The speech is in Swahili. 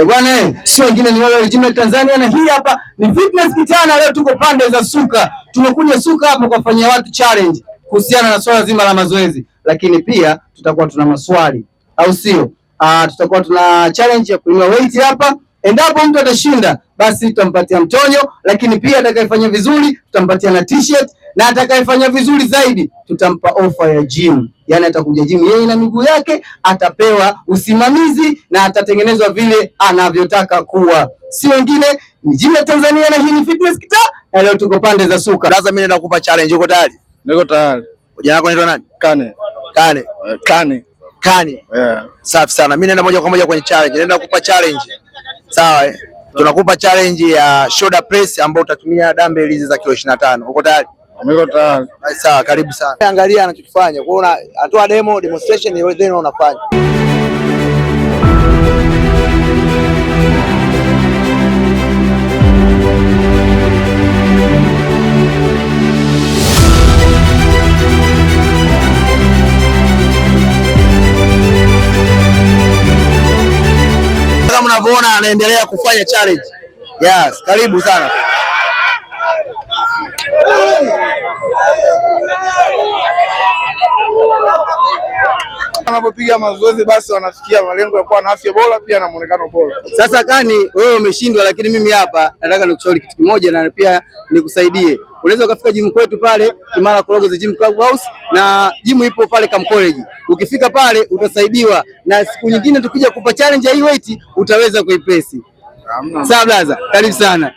Bwana, sio wengine ni wale Gymnast Tanzania, na hii hapa ni Fitness Kitana. Leo tuko pande za Suka, tumekuja Suka hapa kufanyia watu challenge kuhusiana na swala zima la mazoezi, lakini pia tutakuwa tuna maswali, au sio? Tutakuwa tuna challenge ya kuinua weight hapa. Endapo mtu atashinda, basi tutampatia mtonyo, lakini pia atakayefanya vizuri tutampatia na t-shirt, na atakayefanya vizuri zaidi tutampa ofa ya gym. Yani atakuja gym yeye na miguu yake, atapewa usimamizi na atatengenezwa vile anavyotaka kuwa. Si wengine ni Gymnast Tanzania, na hii ni Fitness Kitana, na leo tuko pande za Suka. Sasa mimi naenda kukupa challenge, uko tayari? Niko tayari. Jina lako unaitwa nani? Kane. Yeah. Safi sana. Mimi naenda moja kwa moja kwenye challenge. Naenda kukupa challenge. Sawa eh? Tunakupa challenge ya shoulder press ambayo utatumia dumbbell hizi za kilo 25. Uko tayari? Niko tayari. Sawa, karibu sana. Angalia anachokifanya. Kwa hiyo atoa demonstration ile then unafanya. Kama unavyoona anaendelea kufanya challenge. Yes, karibu sana. Wanapopiga mazoezi basi wanafikia malengo ya kuwa na afya bora pia na muonekano bora. Sasa Kani, wewe umeshindwa, lakini mimi hapa nataka nikushauri kitu kimoja na pia nikusaidie. Unaweza ukafika gym kwetu pale Kimara Korogoze Gym Club House, na gym ipo pale Kam College. Ukifika pale utasaidiwa, na siku nyingine tukija kupa challenge ya hii weight utaweza kuipress. Sawa blaza, karibu sana.